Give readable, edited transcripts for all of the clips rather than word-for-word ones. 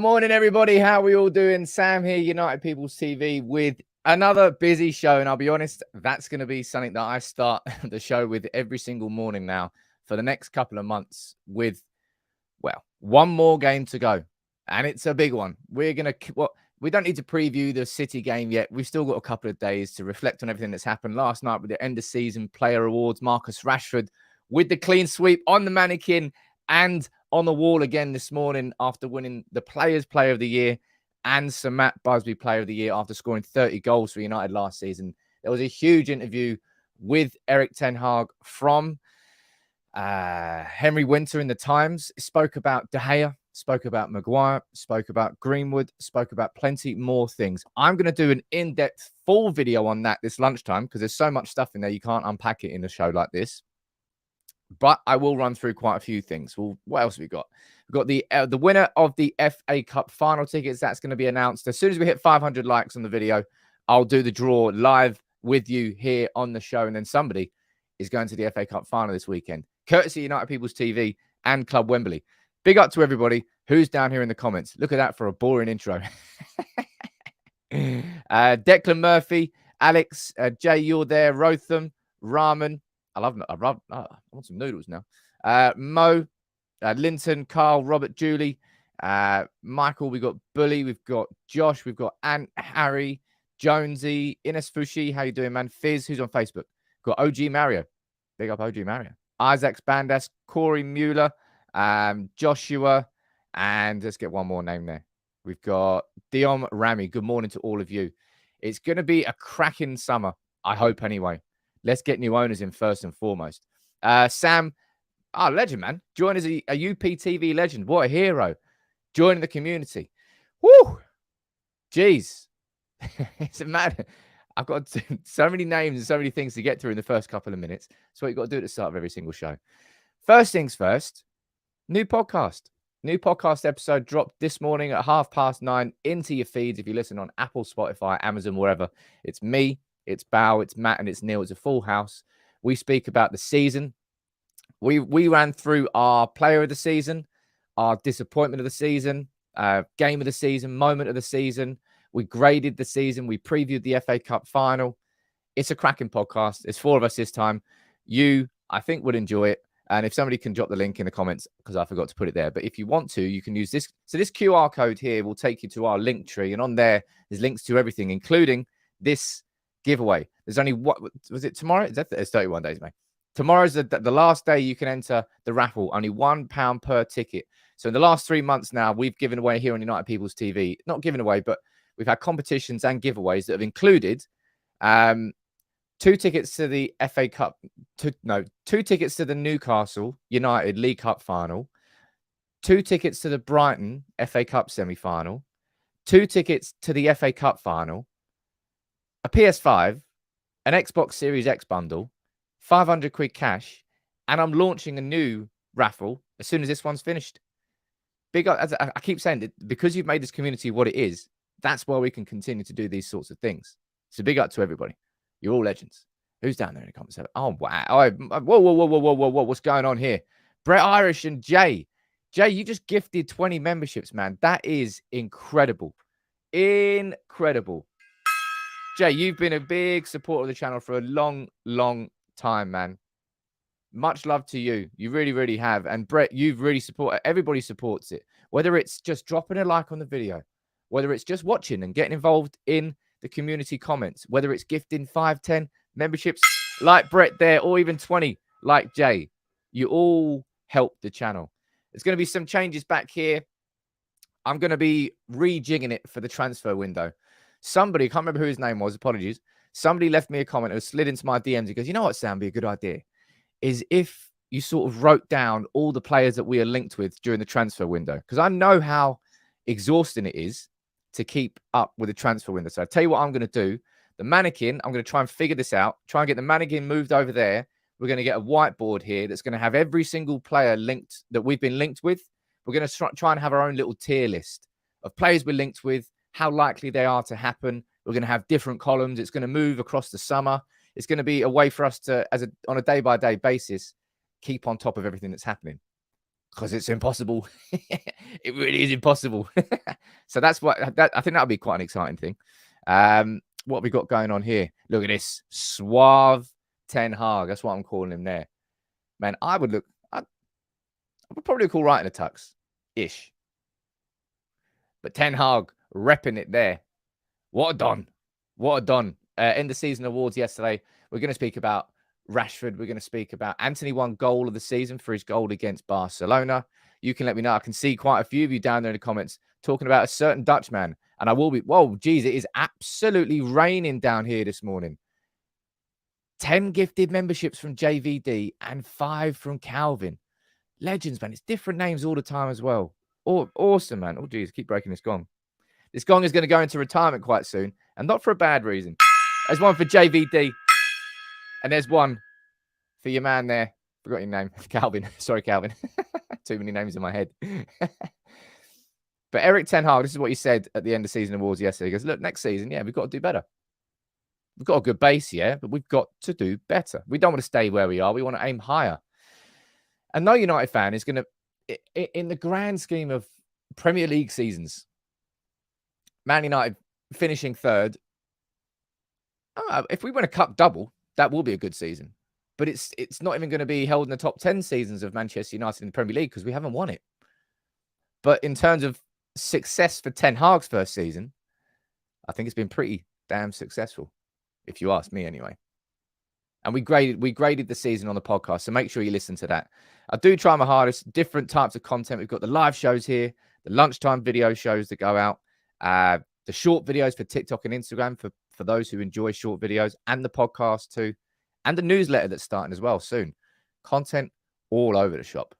morning, everybody. How are we all doing? Sam here, United People's TV, with another busy show. And I'll be honest, that's going to be something that I start the show with every single morning now for the next couple of months with, well, one more game to go. And it's a big one. We're going to, we don't need to preview the City game yet. We've still got a couple of days to reflect on everything that's happened last night with the end of season player awards. Marcus Rashford with the clean sweep on the mannequin and on the wall again this morning after winning the Players' Player of the Year and Sir Matt Busby Player of the Year after scoring 30 goals for United last season. There was a huge interview with Erik Ten Hag from Henry Winter in the Times. Spoke about De Gea, spoke about Maguire, spoke about Greenwood, spoke about plenty more things. I'm going to do an in-depth full video on that this lunchtime because there's so much stuff in there you can't unpack it in a show like this. But I will run through quite a few things. Well, what else have we got? We've got the winner of the FA Cup final tickets. That's going to be announced. As soon as we hit 500 likes on the video, I'll do the draw live with you here on the show. And then somebody is going to the FA Cup final this weekend, courtesy United People's TV and Club Wembley. Big up to everybody who's down here in the comments. Look at that for a boring intro. Declan Murphy, Alex, Jay, you're there, Rotham, Raman. I want some noodles now. Mo, Linton, Carl, Robert, Julie, Michael, we've got Bully, we've got Josh, we've got Ant, Harry, Jonesy, Ines Fushi, how you doing, man? Fizz, who's on Facebook? Got OG Mario. Big up OG Mario. Isaac Bandas, Corey Mueller, Joshua, and let's get one more name there. We've got Dion Rami. Good morning to all of you. It's going to be a cracking summer, I hope anyway. Let's get new owners in first and foremost. Sam, legend, man. Join as a UPTV legend. What a hero. Joining the community. Woo! Jeez. It's a matter. I've got so many names and so many things to get through in the first couple of minutes. That's what you've got to do at the start of every single show. First things first, new podcast. New podcast episode dropped this morning at 9:30 into your feeds. If you listen on Apple, Spotify, Amazon, wherever, it's me. It's Bao, it's Matt, and it's Neil. It's a full house. We speak about the season. We ran through our player of the season, our disappointment of the season, game of the season, moment of the season. We graded the season. We previewed the FA Cup final. It's a cracking podcast. It's 4 of us this time. You, I think, would enjoy it. And if somebody can drop the link in the comments, because I forgot to put it there. But if you want to, you can use this. So this QR code here will take you to our link tree. And on there, there's links to everything, including this giveaway. There's only what was it tomorrow? It's 31 days, mate. Tomorrow's the last day you can enter the raffle. Only £1 per ticket. So in the last 3 months now, we've given away here on United People's TV. Not given away, but we've had competitions and giveaways that have included 2 tickets to the FA Cup. 2 tickets to the Newcastle United League Cup final. 2 tickets to the Brighton FA Cup semi-final. 2 tickets to the FA Cup final. A PS5, an Xbox Series X bundle, 500 quid cash, and I'm launching a new raffle as soon as this one's finished. Big up, as I keep saying, that because you've made this community what it is, that's why we can continue to do these sorts of things. So big up to everybody. You're all legends. Who's down there in the comments? Oh, wow. Whoa. What's going on here? Brett Irish and Jay. Jay, you just gifted 20 memberships, man. That is incredible. Incredible. Jay, you've been a big supporter of the channel for a long, long time, man. Much love to you. You really, really have. And Brett, you've really supported. Everybody supports it. Whether it's just dropping a like on the video, whether it's just watching and getting involved in the community comments, whether it's gifting 5, 10 memberships like Brett there, or even 20 like Jay, you all help the channel. There's going to be some changes back here. I'm going to be rejigging it for the transfer window. Somebody, I can't remember who his name was, apologies. Somebody left me a comment. It was slid into my DMs. He goes, you know what, Sam, be a good idea is if you sort of wrote down all the players that we are linked with during the transfer window. Because I know how exhausting it is to keep up with the transfer window. So I'll tell you what I'm going to do. The mannequin, I'm going to try and figure this out. Try and get the mannequin moved over there. We're going to get a whiteboard here that's going to have every single player linked that we've been linked with. We're going to try and have our own little tier list of players we're linked with, how likely they are to happen. We're going to have different columns. It's going to move across the summer. It's going to be a way for us to, on a day-by-day basis, keep on top of everything that's happening. Because it's impossible. It really is impossible. So that's what I think that'll be quite an exciting thing. What have we got going on here? Look at this suave Ten Hag. That's what I'm calling him there. Man, I would probably look all right in a tux ish. But Ten Hag repping it there. What a don. What a don. End of season awards yesterday. We're going to speak about Rashford. We're going to speak about Anthony won goal of the season for his goal against Barcelona. You can let me know. I can see quite a few of you down there in the comments talking about a certain Dutchman. And I will be, whoa, geez, it is absolutely raining down here this morning. 10 gifted memberships from JVD and 5 from Calvin. Legends, man. It's different names all the time as well. Oh, awesome, man. Oh, geez, keep breaking this gong. This gong is going to go into retirement quite soon, and not for a bad reason. There's one for JVD, and there's one for your man there. Forgot your name. Calvin. Sorry, Calvin. Too many names in my head. But Erik Ten Hag, this is what he said at the end of season awards yesterday. He goes, look, next season, yeah, we've got to do better. We've got a good base, yeah, but we've got to do better. We don't want to stay where we are. We want to aim higher. And no United fan is going to, in the grand scheme of Premier League seasons, Man United finishing third, if we win a cup double, that will be a good season. But it's not even going to be held in the top 10 seasons of Manchester United in the Premier League because we haven't won it. But in terms of success for Ten Hag's first season, I think it's been pretty damn successful, if you ask me anyway. And we graded the season on the podcast, so make sure you listen to that. I do try my hardest, different types of content. We've got the live shows here, the lunchtime video shows that go out, the short videos for TikTok and Instagram for those who enjoy short videos, and the podcast too, and the newsletter that's starting as well soon. Content all over the shop.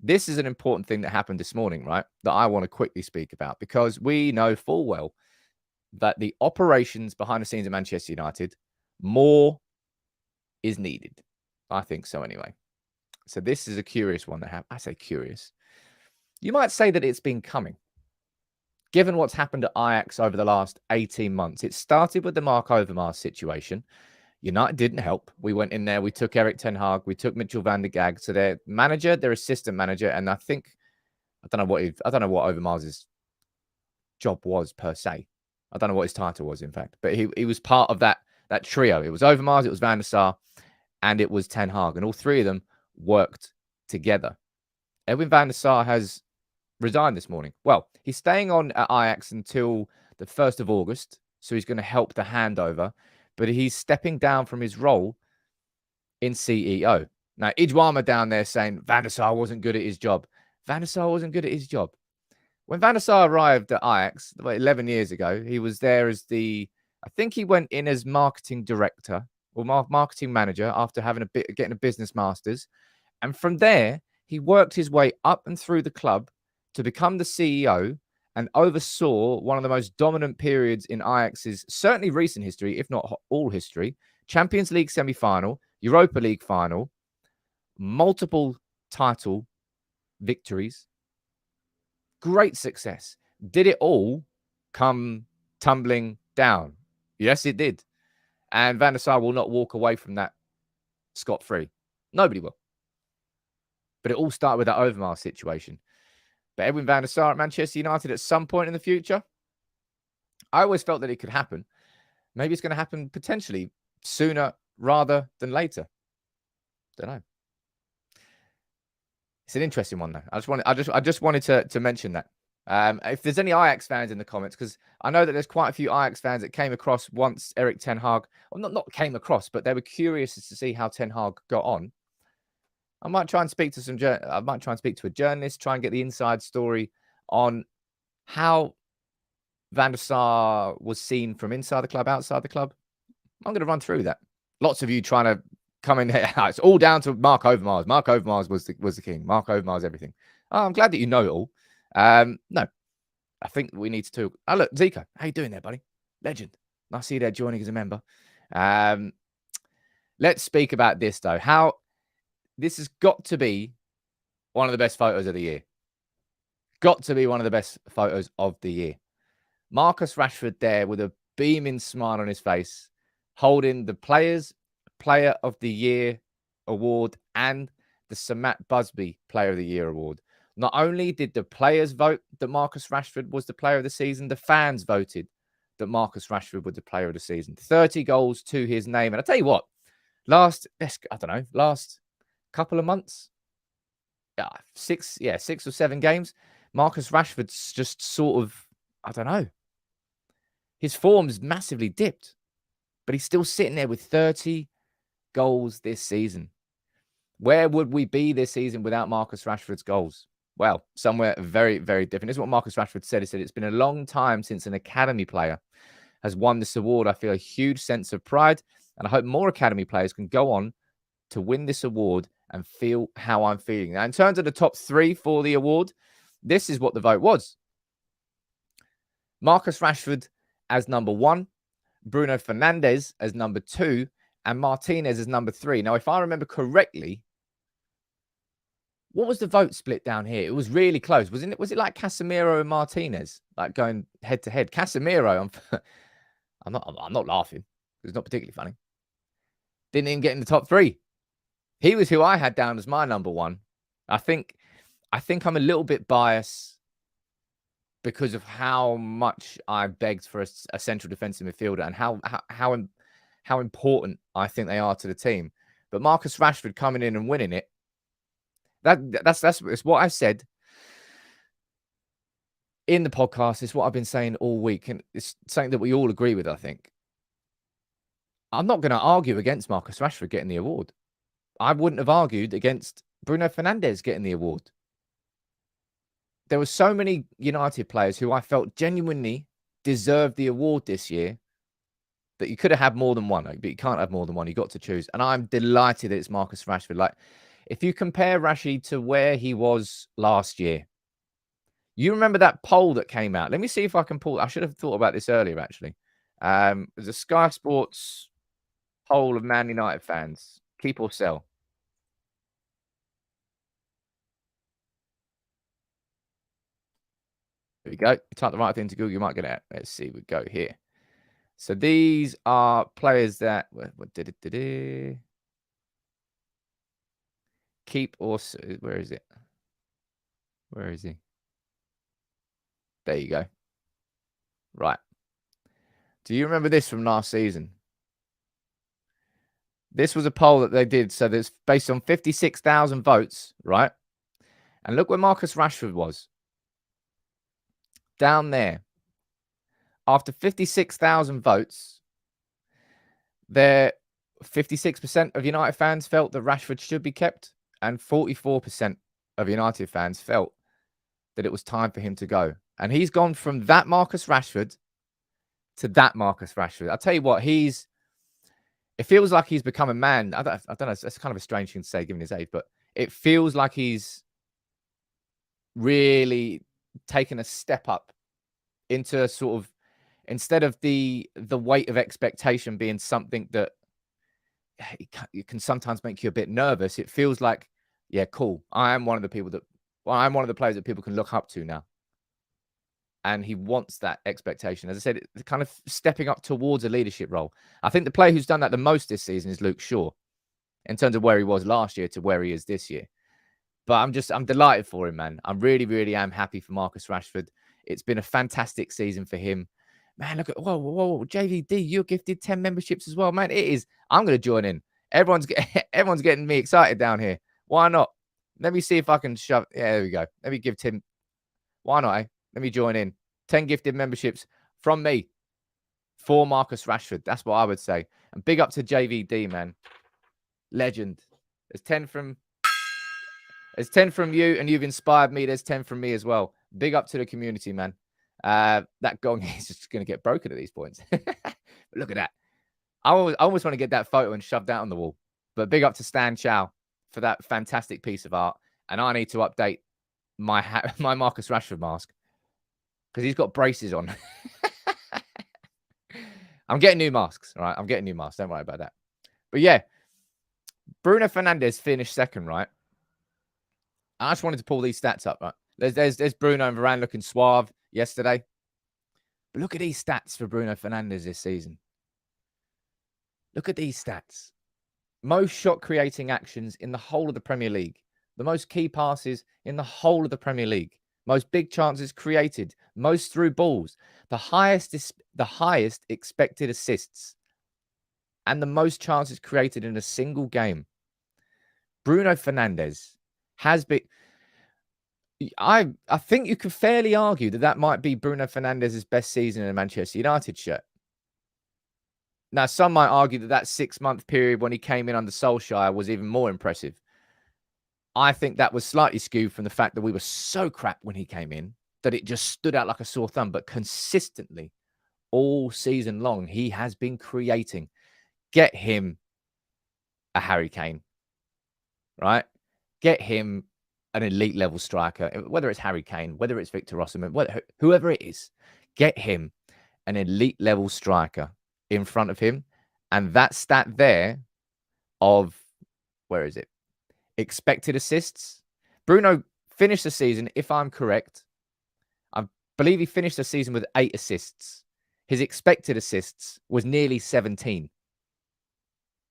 This is an important thing that happened this morning, right, that I want to quickly speak about, because we know full well that the operations behind the scenes of Manchester United, more is needed. I think so anyway. So this is a curious one to have. I say curious. You might say that it's been coming. Given what's happened at Ajax over the last 18 months, it started with the Mark Overmars situation. United didn't help. We went in there, we took Erik Ten Hag, we took Mitchell van der Gaag, so their manager, their assistant manager, and I don't know what Overmars' job was per se. I don't know what his title was, in fact, but he was part of that trio. It was Overmars, it was Van der Sar, and it was Ten Hag, and all three of them worked together. Edwin van der Sar has resigned this morning. Well, he's staying on at Ajax until the 1st of August, so he's going to help the handover, but he's stepping down from his role in CEO. Now, Ijwama down there saying Van der Sar wasn't good at his job. Van der Sar wasn't good at his job. When Van der Sar arrived at Ajax 11 years ago, he was there as I think he went in as marketing director or marketing manager after getting a business master's. And from there, he worked his way up and through the club to become the CEO and oversaw one of the most dominant periods in Ajax's certainly recent history, if not all history. Champions League semi-final, Europa League final, multiple title victories, great success. Did it all come tumbling down? Yes, it did. And Van der Sar will not walk away from that scot-free. Nobody will. But it all started with that Overmars situation. But Edwin van der Sar at Manchester United at some point in the future, I always felt that it could happen. Maybe it's going to happen potentially sooner rather than later. Don't know. It's an interesting one, though. I just wanted to mention that. If there's any Ajax fans in the comments, because I know that there's quite a few Ajax fans that came across once Erik Ten Hag, well, not came across, but they were curious to see how Ten Hag got on. I might try and speak to a journalist, try and get the inside story on how Van der Sar was seen from inside the club, outside the club. I'm going to run through that. Lots of you trying to come in here. It's all down to Mark Overmars. Mark Overmars was the king. Mark Overmars, everything. Oh, I'm glad that you know it all. No, I think we need to. Oh, look, Zico, how you doing there, buddy? Legend. Nice to see you there joining as a member. Let's speak about this, though. How this has got to be one of the best photos of the year. Got to be one of the best photos of the year. Marcus Rashford there with a beaming smile on his face, holding the Player of the Year award and the the Sir Matt Busby Player of the Year award. Not only did the players vote that Marcus Rashford was the player of the season, the fans voted that Marcus Rashford was the player of the season. 30 goals to his name. And I tell you what, last couple of months, 6 or 7 games, Marcus Rashford's just sort of, I don't know. His form's massively dipped, but he's still sitting there with 30 goals this season. Where would we be this season without Marcus Rashford's goals? Well, somewhere very, very different. This is what Marcus Rashford said. He said, it's been a long time since an academy player has won this award. I feel a huge sense of pride, and I hope more academy players can go on to win this award and feel how I'm feeling. Now, in terms of the top 3 for the award, this is what the vote was. Marcus Rashford as number 1, Bruno Fernandes as number 2, and Martinez as number 3. Now, if I remember correctly, what was the vote split down here? It was really close, wasn't it? Was it like Casemiro and Martinez, like going head to head? Casemiro, I'm not laughing. It's not particularly funny. Didn't even get in the top 3. He was who I had down as my number 1. I think I'm a little bit biased because of how much I begged for a central defensive midfielder and how important I think they are to the team. But Marcus Rashford coming in and winning it, that's what I said in the podcast. It's what I've been saying all week, and it's something that we all agree with, I think. I'm not going to argue against Marcus Rashford getting the award. I wouldn't have argued against Bruno Fernandes getting the award. There were so many United players who I felt genuinely deserved the award this year that you could have had more than one, but you can't have more than one. You got to choose. And I'm delighted that it's Marcus Rashford. Like, if you compare Rashi to where he was last year, you remember that poll that came out? Let me see if I can pull. I should have thought about this earlier, actually. There's a Sky Sports poll of Man United fans. Keep or sell. There we go. You type the right thing to Google, you might get it. Let's see. We go here. So these are players that keep or where is it? Where is he? There you go. Right. Do you remember this from last season? This was a poll that they did. So there's based on 56,000 votes, right? And look where Marcus Rashford was. Down there. After 56,000 votes, there 56% of United fans felt that Rashford should be kept, and 44% of United fans felt that it was time for him to go. And he's gone from that Marcus Rashford to that Marcus Rashford. I'll tell you what, it feels like he's become a man. I don't know. That's kind of a strange thing to say given his age, but it feels like he's really taken a step up into sort of, instead of the weight of expectation being something that it can sometimes make you a bit nervous, it feels like, yeah, cool. I'm one of the players that people can look up to now. And he wants that expectation. As I said, it's kind of stepping up towards a leadership role. I think the player who's done that the most this season is Luke Shaw, in terms of where he was last year to where he is this year. But I'm delighted for him, man. I'm really, really am happy for Marcus Rashford. It's been a fantastic season for him. Man, look at, whoa, JVD, you're gifted 10 memberships as well, man. It is. I'm going to join in. Everyone's getting me excited down here. Why not? Let me see if I can shove. Yeah, there we go. Let me give Tim. Why not, eh? Let me join in. 10 gifted memberships from me for Marcus Rashford. That's what I would say. And big up to JVD, man. Legend. There's 10 from you, and you've inspired me. There's 10 from me as well. Big up to the community, man. That gong is just going to get broken at these points. Look at that. I almost want to get that photo and shove that on the wall. But big up to Stan Chow for that fantastic piece of art. And I need to update my Marcus Rashford mask because he's got braces on. I'm getting new masks, all right? I'm getting new masks. Don't worry about that. But yeah, Bruno Fernandes finished second, right? I just wanted to pull these stats up, right? There's Bruno and Varane looking suave yesterday. But look at these stats for Bruno Fernandes this season. Look at these stats. Most shot-creating actions in the whole of the Premier League. the most key passes in the whole of the Premier League, most big chances created, most through balls, the highest expected assists, and the most chances created in a single game. Bruno Fernandes has been. I think you could fairly argue that might be Bruno Fernandes' best season in a Manchester United shirt. Now, some might argue that 6-month period when he came in under Solskjaer was even more impressive. I think that was slightly skewed from the fact that we were so crap when he came in that it just stood out like a sore thumb. But consistently, all season long, he has been creating. Get him a Harry Kane, right? Get him an elite level striker, whether it's Harry Kane, whether it's Victor Osimhen, whoever it is, get him an elite level striker in front of him. And that stat there of, where is it? Expected assists. Bruno finished the season, if I'm correct, I believe he finished the season with 8 assists. His expected assists was nearly 17.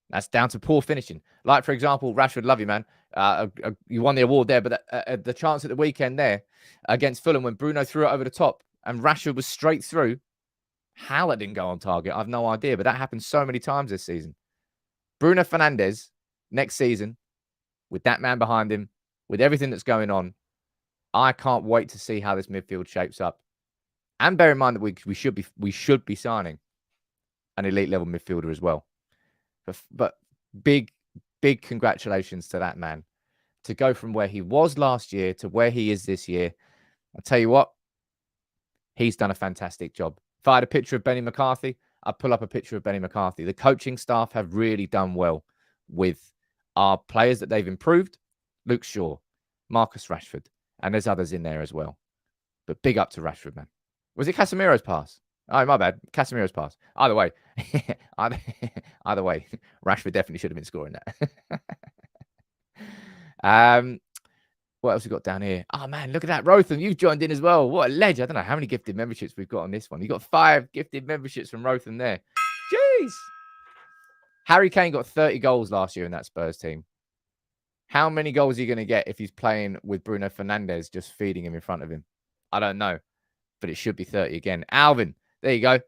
That's down to poor finishing. Like, for example, Rashford, love you, man. You won the award there, but the chance at the weekend there against Fulham when Bruno threw it over the top and Rashford was straight through. How that didn't go on target, I've no idea, but that happened so many times this season. Bruno Fernandes, next season, with that man behind him, with everything that's going on, I can't wait to see how this midfield shapes up. And bear in mind that we should be signing an elite level midfielder as well. But big congratulations to that man to go from where he was last year to where he is this year. I'll tell you what, he's done a fantastic job. If I had a picture of Benny McCarthy, I'd pull up a picture of Benny McCarthy. The coaching staff have really done well with our players that they've improved. Luke Shaw, Marcus Rashford, and there's others in there as well. But big up to Rashford, man. Was it Casemiro's pass? Oh, my bad. Casemiro's pass. Either way, Rashford definitely should have been scoring that. What else we got down here? Oh, man, look at that. Rotham, you've joined in as well. What a ledge. I don't know how many gifted memberships we've got on this one. You got 5 gifted memberships from Rotham there. Jeez. Harry Kane got 30 goals last year in that Spurs team. How many goals are you going to get if he's playing with Bruno Fernandes just feeding him in front of him? I don't know, but it should be 30 again. Alvin, there you go.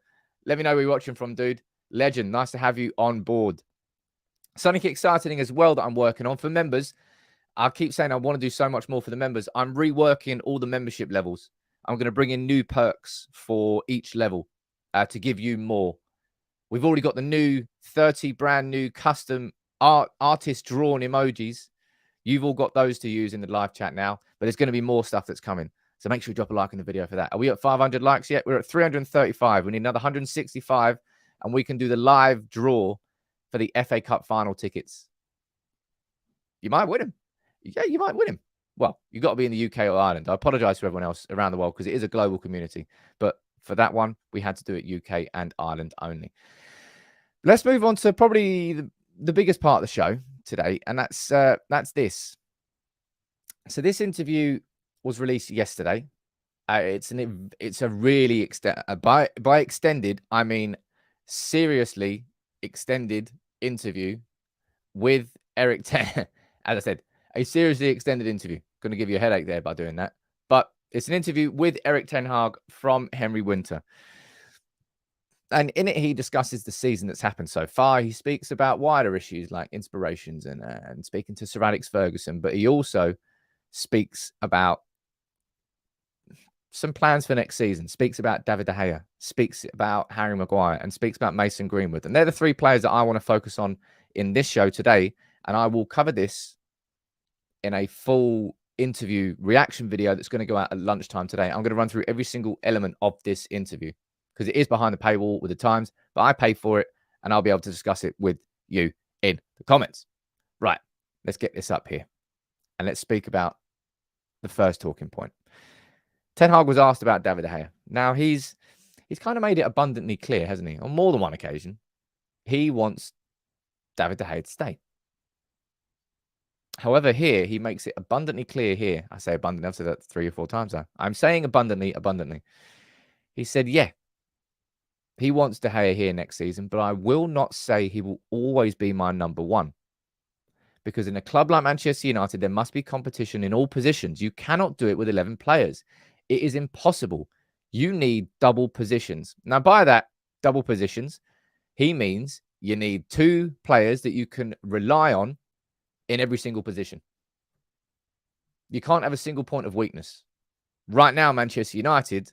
Let me know where you're watching from, dude. Legend. Nice to have you on board. Something exciting as well that I'm working on for members. I keep saying I want to do so much more for the members. I'm reworking all the membership levels. I'm going to bring in new perks for each level to give you more. We've already got the new 30 brand new custom artist drawn emojis. You've all got those to use in the live chat now, but there's going to be more stuff that's coming. So make sure you drop a like in the video for that. Are we at 500 likes yet? We're at 335. We need another 165, and we can do the live draw for the FA Cup final tickets. You might win them. Yeah, you might win him. Well, you've got to be in the UK or Ireland. I apologize to everyone else around the world because it is a global community. But for that one, we had to do it UK and Ireland only. Let's move on to probably the biggest part of the show today, and that's this. So this interview was released yesterday. It's a really by extended, I mean seriously extended interview with Erik Ten. As I said, a seriously extended interview. Going to give you a headache there by doing that. But it's an interview with Erik Ten Hag from Henry Winter. And in it, he discusses the season that's happened so far. He speaks about wider issues like inspirations and speaking to Sir Alex Ferguson. But he also speaks about some plans for next season, speaks about David De Gea, speaks about Harry Maguire, and speaks about Mason Greenwood. And they're the 3 players that I want to focus on in this show today. And I will cover this in a full interview reaction video that's going to go out at lunchtime today. I'm going to run through every single element of this interview because it is behind the paywall with the Times, but I pay for it and I'll be able to discuss it with you in the comments. Right, let's get this up here and let's speak about the first talking point. Ten Hag was asked about David De Gea. Now, he's kind of made it abundantly clear, hasn't he? On more than one occasion, he wants David De Gea to stay. However, here, he makes it abundantly clear here. I say abundantly, I've said that 3 or 4 times now. I'm saying abundantly. He said, yeah, he wants De Gea here next season, but I will not say he will always be my number 1. Because in a club like Manchester United, there must be competition in all positions. You cannot do it with 11 players. It is impossible. You need double positions. Now, by that, double positions, he means you need 2 players that you can rely on in every single position. You can't have a single point of weakness. Right now, Manchester United,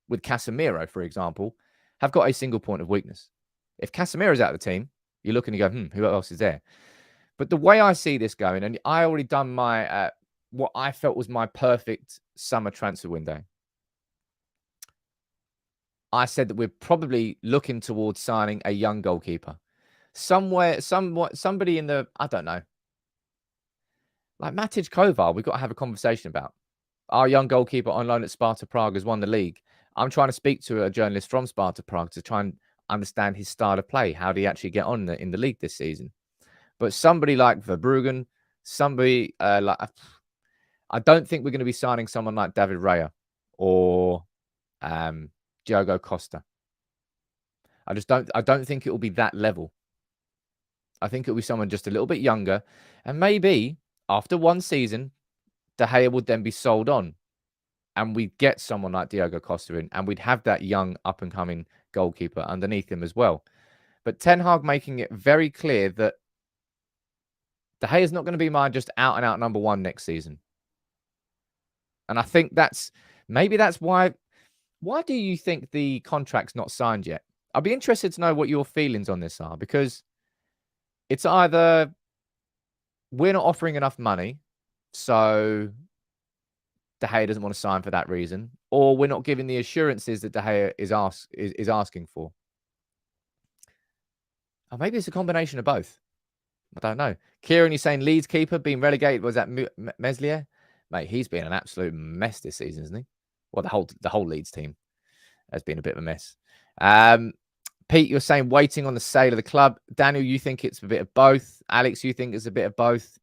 with Casemiro, for example, have got a single point of weakness. If Casemiro's out of the team, you're looking to go, who else is there? But the way I see this going, and I already done my what I felt was my perfect summer transfer window. I said that we're probably looking towards signing a young goalkeeper. Somebody in the, I don't know, like Matic Kovar, we've got to have a conversation about. Our young goalkeeper on loan at Sparta Prague has won the league. I'm trying to speak to a journalist from Sparta Prague to try and understand his style of play. How did he actually get on in the league this season? But somebody like Verbruggen, somebody like, I don't think we're going to be signing someone like David Raya or Diogo Costa. I don't think it will be that level. I think it'll be someone just a little bit younger. And maybe after one season, De Gea would then be sold on. And we'd get someone like Diogo Costa in. And we'd have that young up-and-coming goalkeeper underneath him as well. But Ten Hag making it very clear that De Gea is not going to be my just out-and-out number 1 next season. And I think maybe that's why. Why do you think the contract's not signed yet? I'd be interested to know what your feelings on this are, because it's either we're not offering enough money, so De Gea doesn't want to sign for that reason, or we're not giving the assurances that De Gea is asking for. Or maybe it's a combination of both. I don't know. Kieran, you're saying Leeds keeper being relegated, was that Meslier? Mate, he's been an absolute mess this season, isn't he? Well, the whole Leeds team has been a bit of a mess. Pete, you're saying waiting on the sale of the club. Daniel, you think it's a bit of both. Alex, you think it's a bit of both.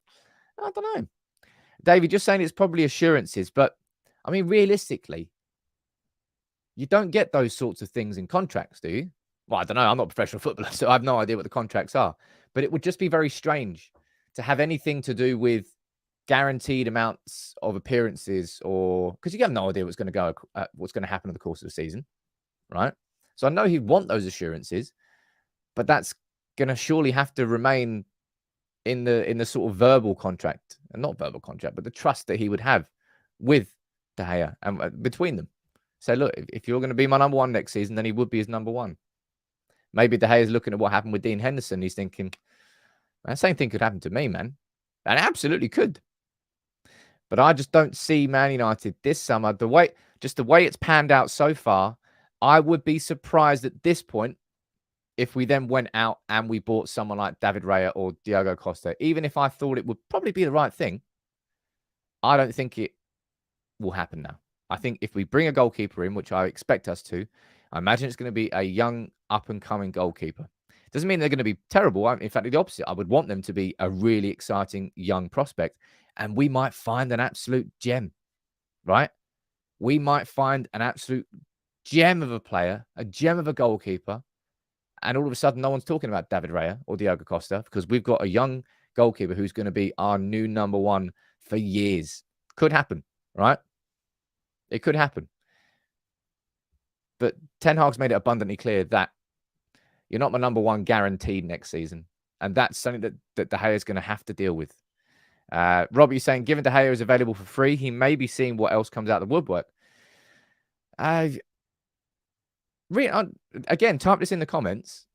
I don't know. David, you're saying it's probably assurances, but I mean, realistically, you don't get those sorts of things in contracts, do you? Well, I don't know. I'm not a professional footballer, so I have no idea what the contracts are. But it would just be very strange to have anything to do with guaranteed amounts of appearances, or because you have no idea what's going to happen in the course of the season, right? So I know he'd want those assurances, but that's going to surely have to remain in the sort of verbal contract, and not verbal contract, but the trust that he would have with De Gea and between them. Say, look, if you're going to be my number 1 next season, then he would be his number 1. Maybe De Gea is looking at what happened with Dean Henderson. He's thinking, the same thing could happen to me, man. And it absolutely could. But I just don't see Man United this summer, the way it's panned out so far. I would be surprised at this point if we then went out and we bought someone like David Raya or Diogo Costa. Even if I thought it would probably be the right thing, I don't think it will happen now. I think if we bring a goalkeeper in, which I expect us to, I imagine it's going to be a young, up-and-coming goalkeeper. Doesn't mean they're going to be terrible. In fact, the opposite. I would want them to be a really exciting young prospect. And we might find an absolute gem, right? We might find an absolute gem of a player, a gem of a goalkeeper. And all of a sudden, no one's talking about David Raya or Diogo Costa because we've got a young goalkeeper who's going to be our new number 1 for years. Could happen, right? It could happen. But Ten Hag's made it abundantly clear that you're not my number 1 guaranteed next season. And that's something that De Gea is going to have to deal with. Robbie saying, given De Gea is available for free, he may be seeing what else comes out of the woodwork. Again, type this in the comments.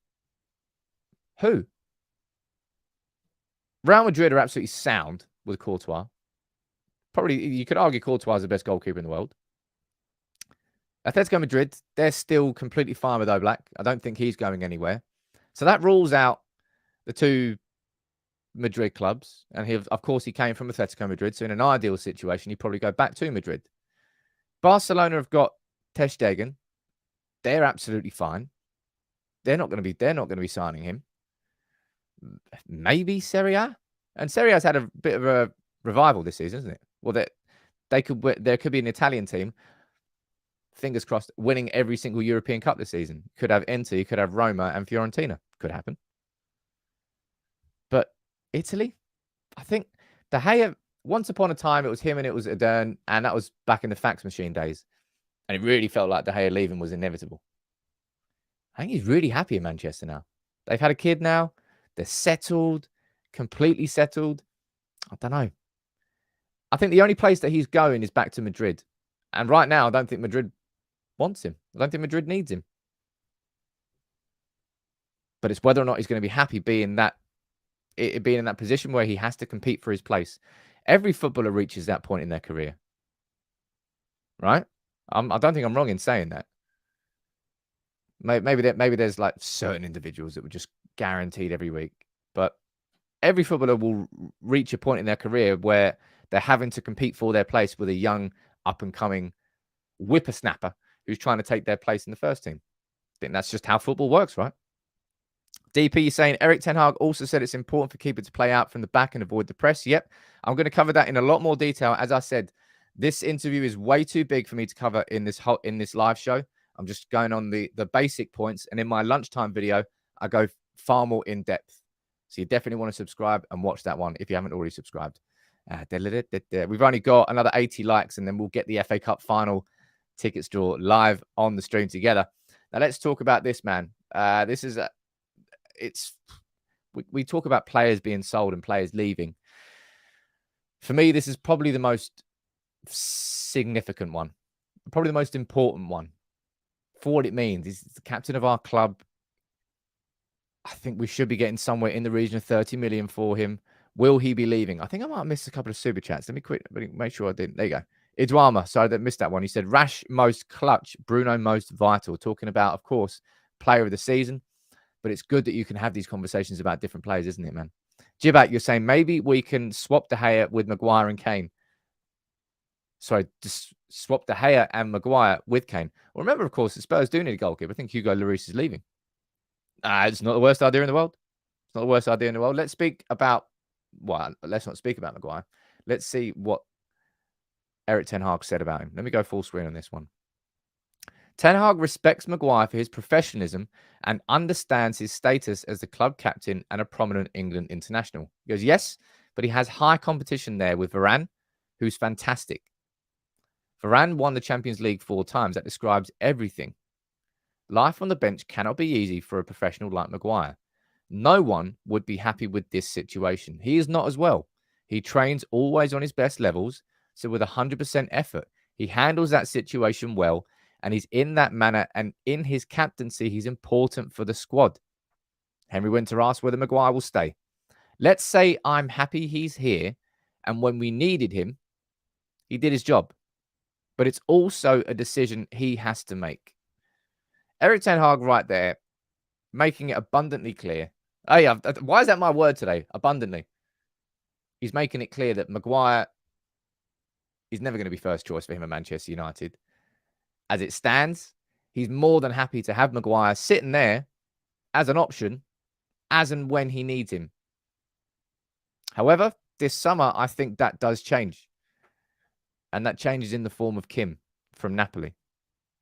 Who? Real Madrid are absolutely sound with Courtois. Probably, you could argue Courtois is the best goalkeeper in the world. Atletico Madrid, they're still completely fine with Oblak. I don't think he's going anywhere. So that rules out the 2 Madrid clubs. And of course, he came from Atletico Madrid. So in an ideal situation, he'd probably go back to Madrid. Barcelona have got Ter Stegen. They're absolutely fine. They're not going to be signing him. Maybe Serie A. And Serie A's had a bit of a revival this season, isn't it? Well, there could be an Italian team, fingers crossed, winning every single European Cup this season. Could have Inter, you could have Roma and Fiorentina. Could happen. But Italy? I think De Gea, once upon a time, it was him and it was Ardern, and that was back in the fax machine days. And it really felt like De Gea leaving was inevitable. I think he's really happy in Manchester now. They've had a kid now. They're settled, completely settled. I don't know. I think the only place that he's going is back to Madrid. And right now, I don't think Madrid wants him. I don't think Madrid needs him. But it's whether or not he's going to be happy being in that position where he has to compete for his place. Every footballer reaches that point in their career, right? I don't think I'm wrong in saying that. Maybe there's like certain individuals that were just guaranteed every week, but every footballer will reach a point in their career where they're having to compete for their place with a young, up-and-coming whippersnapper who's trying to take their place in the first team. I think that's just how football works, right? DP saying Erik Ten Hag also said it's important for keeper to play out from the back and avoid the press. Yep, I'm going to cover that in a lot more detail. As I said, this interview is way too big for me to cover in this live show. I'm just going on the basic points, and in my lunchtime video, I go far more in depth. So you definitely want to subscribe and watch that one if you haven't already subscribed. We've only got another 80 likes, and then we'll get the FA Cup final tickets draw live on the stream together. Now let's talk about this, man. We talk about players being sold and players leaving. For me, this is probably the most significant one, probably the most important one for what it means. He's the captain of our club. I think we should be getting somewhere in the region of 30 million for him. Will he be leaving? I think I might have missed a couple of super chats. Let me make sure I didn't. There you go. Idwama, sorry, I missed that one. He said, Rash most clutch, Bruno most vital. Talking about, of course, player of the season. But it's good that you can have these conversations about different players, isn't it, man? Jibat, you're saying maybe we can swap De Gea with Maguire and Kane. Sorry, just swap De Gea and Maguire with Kane. Well, remember, of course, the Spurs do need a goalkeeper. I think Hugo Lloris is leaving. It's not the worst idea in the world. It's not the worst idea in the world. Let's not speak about Maguire. Let's see what Erik Ten Hag said about him. Let me go full screen on this one. Ten Hag respects Maguire for his professionalism and understands his status as the club captain and a prominent England international. He goes, yes, but he has high competition there with Varane, who's fantastic. Varane won the Champions League 4 times. That describes everything. Life on the bench cannot be easy for a professional like Maguire. No one would be happy with this situation. He is not as well. He trains always on his best levels, so with 100% effort, he handles that situation well, and he's in that manner, and in his captaincy, he's important for the squad. Henry Winter asked whether Maguire will stay. Let's say I'm happy he's here, and when we needed him, he did his job. But it's also a decision he has to make. Erik Ten Hag right there, making it abundantly clear. Oh yeah, why is that my word today? Abundantly. He's making it clear that Maguire is never going to be first choice for him at Manchester United. As it stands, he's more than happy to have Maguire sitting there as an option, as and when he needs him. However, this summer, I think that does change. And that changes in the form of Kim from Napoli.